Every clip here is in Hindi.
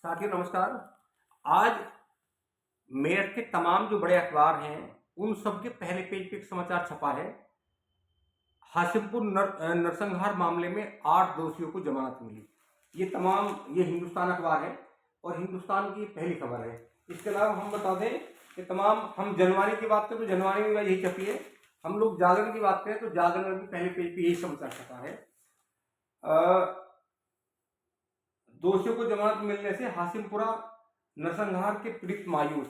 साथियों नमस्कार। आज मेरठ के तमाम जो बड़े अखबार हैं उन सब के पहले पेज पे एक समाचार छपा है। हाशिमपुर नरसंहार मामले में 8 दोषियों को जमानत मिली। ये हिंदुस्तान अखबार है और हिंदुस्तान की पहली खबर है। इसके अलावा हम बता दें कि हम जनवरी की बात करें तो जनवरी में यही छपी है। हम लोग जागरण की बात करें तो जागरण में भी पहले पेज पे यही समाचार छपा है। दोषियों को जमानत मिलने से हाशिमपुरा नरसंहार के पीड़ित मायूस।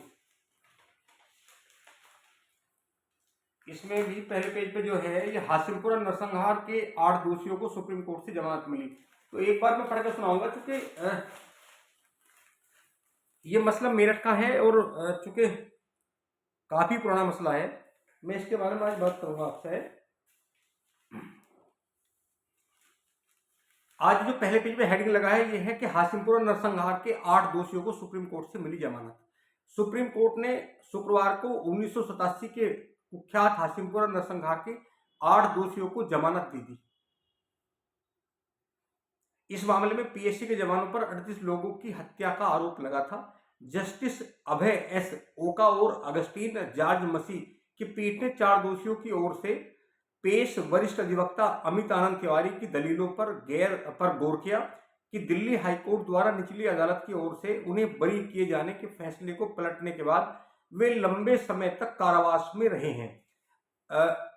इसमें भी पहले पेज पे जो है ये हाशिमपुरा नरसंहार के 8 दोषियों को सुप्रीम कोर्ट से जमानत मिली। तो एक बार मैं पढ़कर सुनाऊंगा क्योंकि ये मसला मेरठ का है और चूंकि काफी पुराना मसला है, मैं इसके बारे में आज बात करूंगा आपसे। आज जो पहले पेज पे हेडिंग लगा है ये है कि हाशिमपुरा नरसंहार के 8 दोषियों को सुप्रीम कोर्ट से मिली जमानत। सुप्रीम कोर्ट ने शुक्रवार को 1987 के कुख्यात हाशिमपुरा नरसंहार के 8 दोषियों को जमानत दी थी। इस मामले में पीएससी के जवानों पर 38 लोगों की हत्या का आरोप लगा था। जस्टिस अभय एस ओका और अगस्टीन जॉर्ज मसीह की पीठ ने 4 दोषियों की ओर से पेश वरिष्ठ अधिवक्ता अमित आनंद तिवारी की दलीलों पर गौर किया कि दिल्ली हाईकोर्ट द्वारा निचली अदालत की ओर से उन्हें बरी किए जाने के फैसले को पलटने के बाद वे लंबे समय तक कारावास में रहे हैं।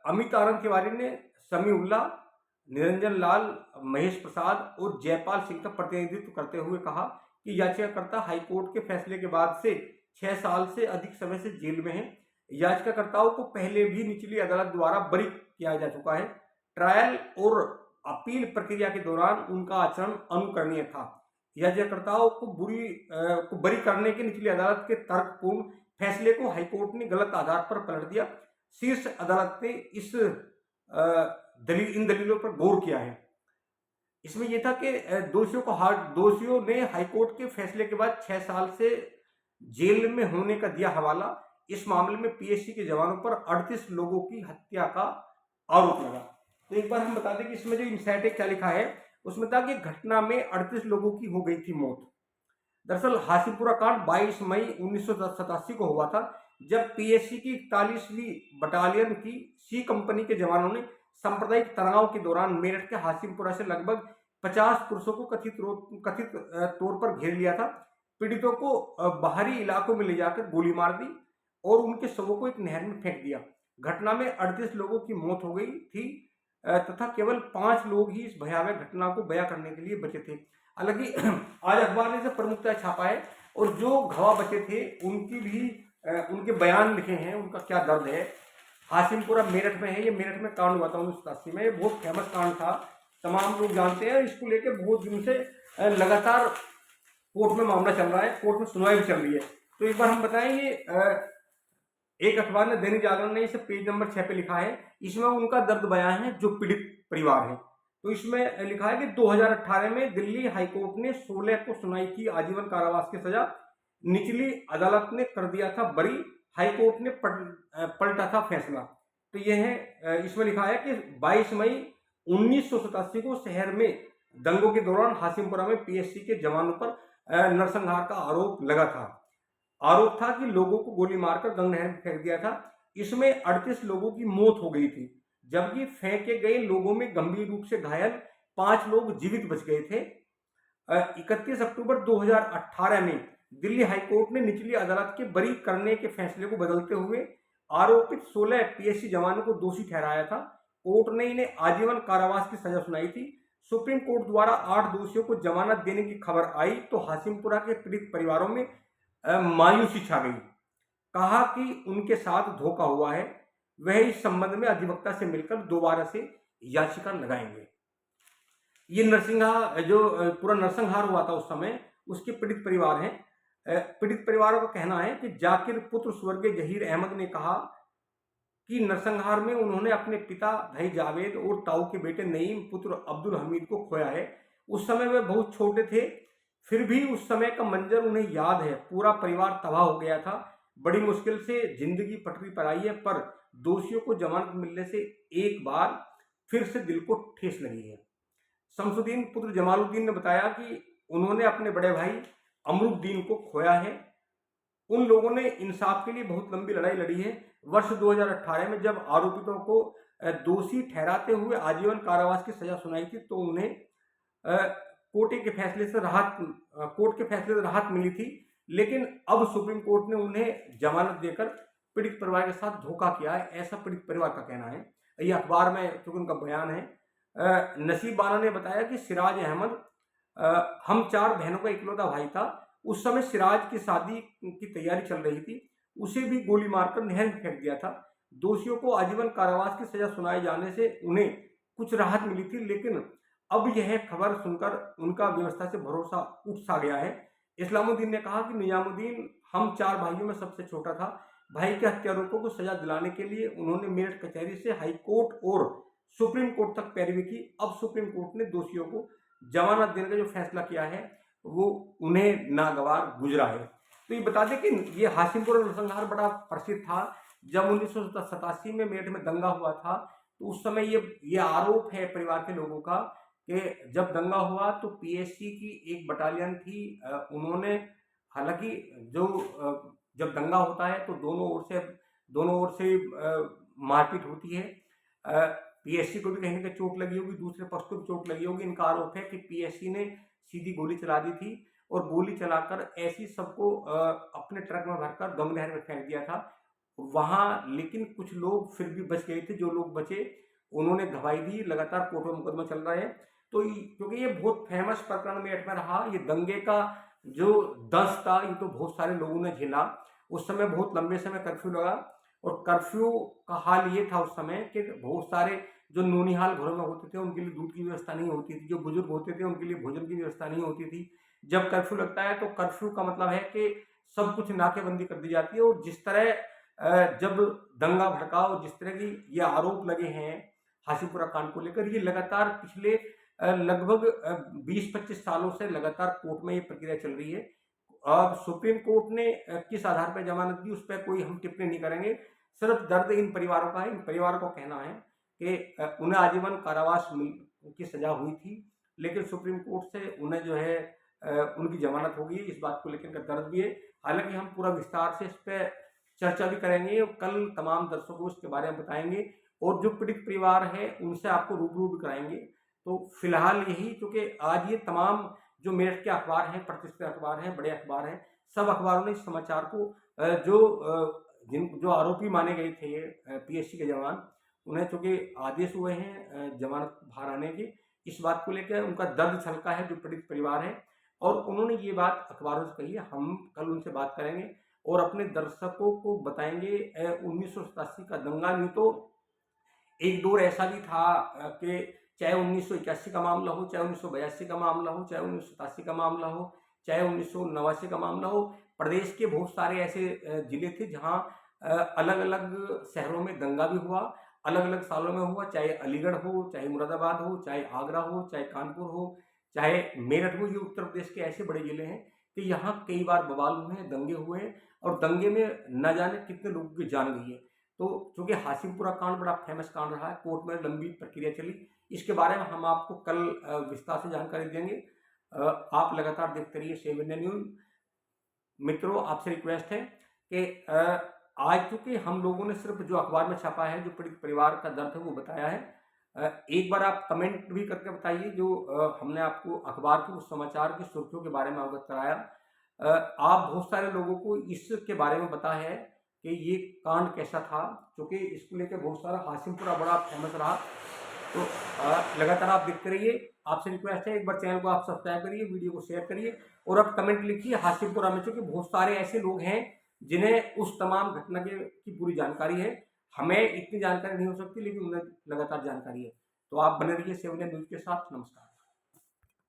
अमित आनंद तिवारी ने समीउल्लाह, निरंजन लाल, महेश प्रसाद और जयपाल सिंह का प्रतिनिधित्व करते हुए कहा कि याचिकाकर्ता हाईकोर्ट के फैसले के बाद से 6 साल से अधिक समय से जेल में हैं। याचिकाकर्ताओं को पहले भी निचली अदालत द्वारा बरी किया जा चुका है। ट्रायल और अपील प्रक्रिया के दौरान उनका आचरण अनुकरणीय था। याचिकाकर्ताओं को बरी करने के निचली अदालत के तर्कपूर्ण फैसले को हाईकोर्ट ने गलत आधार पर पलट दिया। शीर्ष अदालत ने इन दलीलों पर गौर किया है। इसमें यह था कि दोषियों ने हाईकोर्ट के फैसले के बाद 6 साल से जेल में होने का दिया हवाला। इस मामले में पीएससी के जवानों पर 38 लोगों की हत्या का आरोप लगा। तो एक बार हम बता दें कि इसमें जो इनसाइट क्या लिखा है उसमें था कि घटना में 38 लोगों की हो गई थी मौत। दरअसल हाशिमपुरा कांड 22 मई 1987 को हुआ था, जब पीएससी की 41वीं बटालियन की सी कंपनी के जवानों ने सांप्रदायिक तनाव के दौरान मेरठ के हाशिमपुरा से लगभग 50 पुरुषों को कथित तौर पर घेर लिया था। पीड़ितों को बाहरी इलाकों में ले जाकर गोली मार दी और उनके शवों को एक नहर में फेंक दिया। घटना में 38 लोगों की मौत हो गई थी तथा केवल 5 लोग ही इस भयावह घटना को बयां करने के लिए बचे थे। हालांकि आज अखबार ने इसे प्रमुखता छापा है और जो गवाह बचे थे उनके बयान लिखे हैं, उनका क्या दर्द है। हाशिमपुरा मेरठ में है, ये मेरठ में कांड हुआ था 1987 में। बहुत फेमस कांड था, तमाम लोग जानते हैं। इसको लेकर बहुत दिन से लगातार कोर्ट में मामला चल रहा है, कोर्ट में सुनवाई भी चल रही है। तो एक बार हम बताएंगे, एक अखबार ने, दैनिक जागरण ने इसे पेज नंबर 6 पे लिखा है। इसमें उनका दर्द बयान है जो पीड़ित परिवार है। तो इसमें लिखा है कि 2018 में दिल्ली हाईकोर्ट ने 16 को सुनाई थी आजीवन कारावास की सजा। निचली अदालत ने कर दिया था बरी, हाईकोर्ट ने पलटा था फैसला। तो यह है, इसमें लिखा है कि 22 मई 1987 को शहर में दंगों के दौरान हाशिमपुरा में पीएससी के जवानों पर नरसंहार का आरोप लगा था। आरोप था कि लोगों को गोली मारकर गंगा नहर में फेंक दिया था। इसमें 38 लोगों की मौत हो गई थी, जबकि फेंके गए लोगों में गंभीर रूप से घायल 5 लोग जीवित बच गए थे। 31 अक्टूबर 2018 में दिल्ली हाईकोर्ट ने निचली अदालत के बरी करने के फैसले को बदलते हुए आरोपित 16 पीएससी जवानों को दोषी ठहराया था। कोर्ट ने इन्हें आजीवन कारावास की सजा सुनाई थी। सुप्रीम कोर्ट द्वारा 8 दोषियों को जमानत देने की खबर आई तो हाशिमपुरा के पीड़ित परिवारों में मायूसी छा गई। कहा कि उनके साथ धोखा हुआ है, वह इस संबंध में अधिवक्ता से मिलकर दोबारा से याचिका लगाएंगे। ये पूरा नरसंहार हुआ था उस समय, उसके पीड़ित परिवार हैं। पीड़ित परिवारों का कहना है कि जाकिर पुत्र स्वर्गीय जहीर अहमद ने कहा कि नरसंहार में उन्होंने अपने पिता भाई जावेद और ताऊ के बेटे नईम पुत्र अब्दुल हमीद को खोया है। उस समय वे बहुत छोटे थे, फिर भी उस समय का मंजर उन्हें याद है। पूरा परिवार तबाह हो गया था। बड़ी मुश्किल से जिंदगी पटरी पर आई है, पर दोषियों को जमानत मिलने से एक बार फिर से दिल को ठेस लगी है। शमसुद्दीन पुत्र जमालुद्दीन ने बताया कि उन्होंने अपने बड़े भाई अमरुद्दीन को खोया है। उन लोगों ने इंसाफ के लिए बहुत लंबी लड़ाई लड़ी है। वर्ष 2018 में जब आरोपितों को दोषी ठहराते हुए आजीवन कारावास की सजा सुनाई थी तो उन्हें कोर्ट के फैसले से राहत मिली थी, लेकिन अब सुप्रीम कोर्ट ने उन्हें जमानत देकर पीड़ित परिवार के साथ धोखा किया है, ऐसा पीड़ित परिवार का कहना है। ये अखबार में क्योंकि उनका बयान है। नसीब बाना ने बताया कि सिराज अहमद हम 4 बहनों का इकलौता भाई था। उस समय सिराज की शादी की तैयारी चल रही थी, उसे भी गोली मारकर नहर में फेंक दिया था। दोषियों को आजीवन कारावास की सजा सुनाए जाने से उन्हें कुछ राहत मिली थी, लेकिन अब यह खबर सुनकर उनका व्यवस्था से भरोसा उठ सा गया है। इस्लामुद्दीन ने कहा कि निजामुद्दीन हम 4 भाइयों में सबसे छोटा था। भाई के हत्यारों को सजा दिलाने के लिए उन्होंने मेरठ कचहरी से हाई कोर्ट और सुप्रीम कोर्ट तक पैरवी की। अब सुप्रीम कोर्ट ने दोषियों को जमानत देने का जो फैसला किया है वो उन्हें नागवार गुजरा है। तो ये बता दें कि ये हाशिमपुरा नरसंहार बड़ा प्रसिद्ध था। जब 1987 में मेरठ में दंगा हुआ था तो उस समय ये आरोप है परिवार के लोगों का कि जब दंगा हुआ तो पीएससी की एक बटालियन थी, उन्होंने हालांकि जब दंगा होता है तो दोनों ओर से मारपीट होती है। पीएससी को भी कहीं ना कहीं चोट लगी होगी, दूसरे पक्ष को भी चोट लगी होगी। इनका आरोप है कि पीएससी ने सीधी गोली चला दी थी और गोली चलाकर ऐसी सबको अपने ट्रक में भरकर गंगा नहर में फेंक दिया था वहां। लेकिन कुछ लोग फिर भी बच गए थे, जो लोग बचे उन्होंने गवाही दी। लगातार कोर्ट में मुकदमा चल रहा है। तो क्योंकि ये बहुत फेमस प्रकरण मेरठ में रहा, ये दंगे का जो दंश था ये तो बहुत सारे लोगों ने झेला। उस समय बहुत लंबे समय कर्फ्यू लगा और कर्फ्यू का हाल ये था उस समय कि बहुत सारे जो नौनिहाल घरों में होते थे उनके लिए दूध की व्यवस्था नहीं होती थी, जो बुजुर्ग होते थे उनके लिए भोजन की व्यवस्था नहीं होती थी। जब कर्फ्यू लगता है तो कर्फ्यू का मतलब है कि सब कुछ नाकेबंदी कर दी जाती है। और जिस तरह जब दंगा भड़का और जिस तरह की ये आरोप लगे हैं हाशिमपुरा कांड को लेकर, ये लगातार पिछले लगभग 20-25 सालों से लगातार कोर्ट में ये प्रक्रिया चल रही है। अब सुप्रीम कोर्ट ने किस आधार पर जमानत दी उस पर कोई हम टिप्पणी नहीं करेंगे। सिर्फ दर्द इन परिवारों का है। इन परिवारों को कहना है कि उन्हें आजीवन कारावास की सजा हुई थी, लेकिन सुप्रीम कोर्ट से उन्हें जो है उनकी जमानत होगी। इस बात को लेकर दर्द भी है। हालांकि हम पूरा विस्तार से इस पर चर्चा भी करेंगे और कल तमाम दर्शकों को इसके बारे में बताएंगे और जो पीड़ित परिवार है उनसे आपको रूबरू भी कराएंगे। तो फिलहाल यही, क्योंकि आज ये तमाम जो मेरठ के अखबार हैं, प्रतिष्ठित अखबार हैं, बड़े अखबार हैं, सब अखबारों ने इस समाचार को जो आरोपी माने गए थे पीएससी के जवान, उन्हें चूंकि आदेश हुए हैं जमानत बाहर आने के, इस बात को लेकर उनका दर्द छलका है जो पीड़ित परिवार है और उन्होंने ये बात अखबारों से कही है। हम कल उनसे बात करेंगे और अपने दर्शकों को बताएंगे 1987 का दंगा नहीं तो एक दौर ऐसा भी था कि चाहे 1981 का मामला हो, चाहे 1982 का मामला हो, चाहे 1987 का मामला हो, चाहे 1989 का मामला हो, प्रदेश के बहुत सारे ऐसे जिले थे जहां अलग अलग शहरों में दंगा भी हुआ, अलग अलग सालों में हुआ। चाहे अलीगढ़ हो, चाहे मुरादाबाद हो, चाहे आगरा हो, चाहे कानपुर हो, चाहे मेरठ हो, ये उत्तर प्रदेश के ऐसे बड़े जिले हैं कि यहाँ कई बार बवाल हुए हैं, दंगे हुए हैं और दंगे में न जाने कितने लोगों की जान गई है। तो चूंकि हाशिमपुरा कांड बड़ा फेमस कांड रहा है, कोर्ट में लंबी प्रक्रिया चली, इसके बारे में हम आपको कल विस्तार से जानकारी देंगे। आप लगातार देखते रहिए 7 इंडिया न्यूज। मित्रों, आपसे रिक्वेस्ट है कि आज चूंकि हम लोगों ने सिर्फ जो अखबार में छपा है, जो पीड़ित परिवार का दर्द है वो बताया है, एक बार आप कमेंट भी करके बताइए जो हमने आपको अखबार के उस समाचार की सुर्खियों के बारे में अवगत कराया। आप बहुत सारे लोगों को इसके बारे में पता है कि ये कांड कैसा था, क्योंकि इसको लेकर बहुत सारा हाशिमपुरा बड़ा फेमस रहा। तो लगातार आप देखते रहिए। आपसे रिक्वेस्ट है एक बार चैनल को आप सब्सक्राइब करिए, वीडियो को शेयर करिए और आप कमेंट लिखिए हाशिमपुरा में, क्योंकि बहुत सारे ऐसे लोग हैं जिन्हें उस तमाम घटना की पूरी जानकारी है। हमें इतनी जानकारी नहीं हो सकती लेकिन उन्हें लगातार जानकारी है। तो आप बने रहिए 7 इंडिया न्यूज के साथ। नमस्कार।